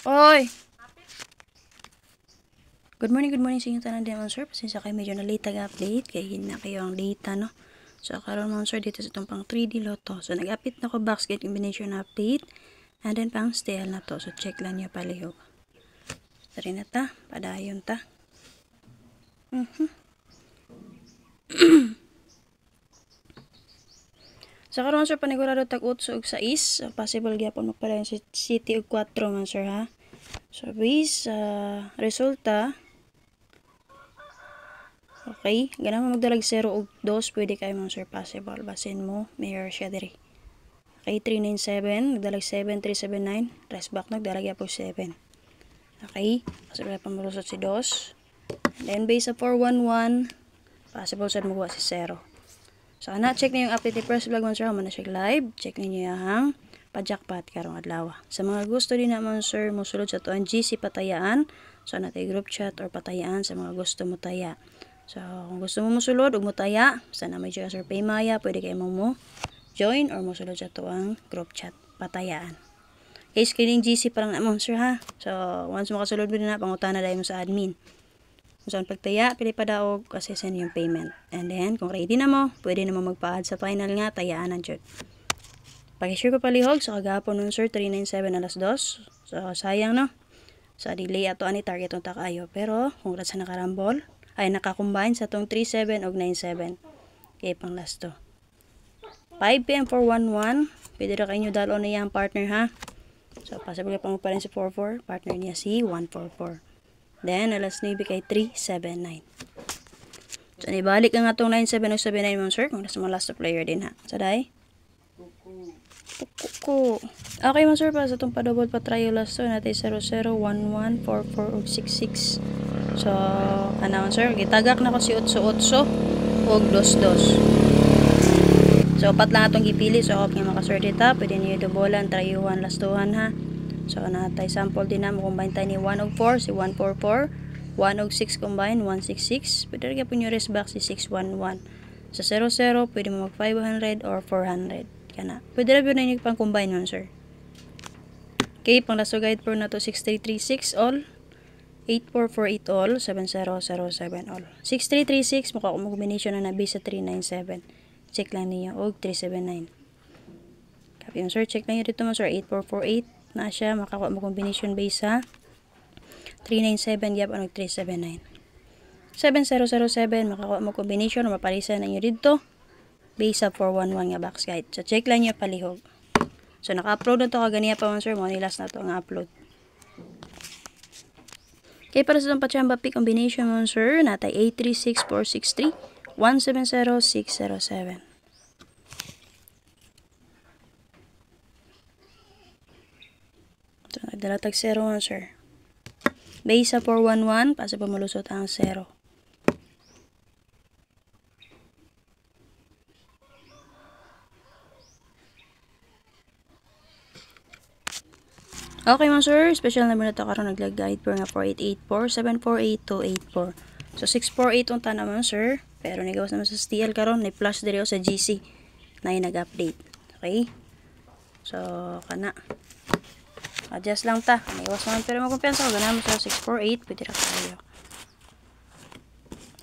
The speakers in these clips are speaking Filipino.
Oy! Good morning sa inyo tanan din, sir. Pasensya kayo medyo na late update kay na kayo ang data, no? So, karon mo, sir, dito sa itong pang 3D Lotto. So, nag-update na ko box gate combination update. And then, pang stale na to. So, check lang niya palihog. Tari na ta. Padayon ta. Sa karon, sir, panigurado tag 8 ug 6. So, possible gyapon magpadayon si City ug 4 man, sir, ha? So, base resulta. Okay, ganun mo magdalag 0 ug 2, pwede kayo mga sir possible. Basin mo, mayor siya diri. Okay, 397, nagdalag 7, 379, rest back nagdalag po 7. Okay, possible pa malusot si 2. Then base sa 411, possible sa magawa si 0. So, check niyo yung update ni First Vlog man sir, man na siya live. Check niyo yung pa-jackpot karong adlaw. Sa mga gusto din naman sir, musulod sa tuan GC patayaan. So, natay group chat or patayaan sa mga gusto mo taya. So, kung gusto mo musulod o mutaya, sana may dyan sir Paymaya, pwede kayo mo join or musulod sa tuang group chat patayaan. Okay, screening GC pa lang naman sir ha. So, once makasulod mo din na, pangutana dahil mo sa admin. Kung saan pagtaya, pili pa daw kasi send yung payment. And then, kung ready na mo, pwede na mo magpa-add sa final nga, tayaan ang jud. Pag-share ko palihog, so kagapon nun sir, 397 alas 2. So, sayang no. Sa delay ato ani target ang takayo. Pero, kung sa nakarambol, ay nakakombine sa tong 37 o 97. Okay, pang last to. 5 PM 411. Pwede rin kayo dalo na yung partner ha. So, possible pa mo pa rin si 44. Partner niya si 144. Then, alas 9 kay 379. So, nibalik ang atong 97 o 79 mo sir. Kung nasa mga last player din ha. So, dahil. Kuku. Okay mo sir, para sa itong pa-double pa-trial last to, natin 00, 11, 44, ug 66. So, kanawon sir, gitagak na ko si 88 ug 22. So, upat lang atong gipili. So, okay makasir dita. Pwede niyo dobolan, trayuhan, lastuhan ha. So, natay sample din na mo combine tayo ni 1 ug 4, si 144. 1 ug 6 combine, 166. Pwede rin po nyo rest back si 611. Sa 00, pwede mo mag 500 or 400. Kana. Pwede rin po na pang combine nun, sir. Okay, pang lasso guide pro na to 6336 all. 8448 all. 7007 all. 6336, mukha ko combination na nabi sa 397. Check lang niyo. Og 379. Copy yun, sir. Check lang nyo dito mo, sir. 8448 na siya. Makakuha mo combination base sa 397 yap og 379. 7007 makakuha mo combination o mapalisan na nyo dito base sa 411 nga box guide. So check lang nyo palihog. So naka-upload na to kaganiya pa man sir mo nilas na to nga upload. Okay, para sa itong pachamba pick combination mo sir natay 836463 170607. So nagdala tag 0 mo sir. Base sa 411, pasa pa malusot ang 0. Okay mga sir, special number na ito karoon naglag-guide per nga 4884-748284. So 648 ang tanah mga sir, pero nagawas naman sa STL karoon, na-flash diri sa GC na yung nag-update. Okay? So, kana. Adjust lang ta. Nagawas naman pero magkumpiyansa ko. Ganahan mo sa 648. Pwede na tayo.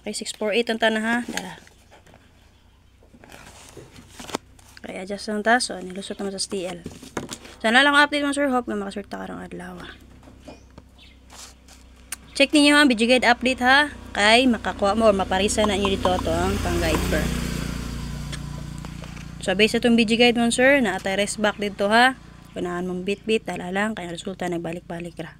Okay, 648 ang tanah ha. Dala. Okay, adjust lang ta. So, nilusot naman sa STL. Sana lang update mo sir. Hope na makasort ta karong adlaw. Check ninyo ha. Video guide update ha. Kay makakuha mo or maparisa na nyo dito ito ang pang guide per. So, based sa itong video guide mo sir, na atay rest back dito ha. Ganahan mong bit-bit, dala lang, kaya resulta nagbalik-balik ra.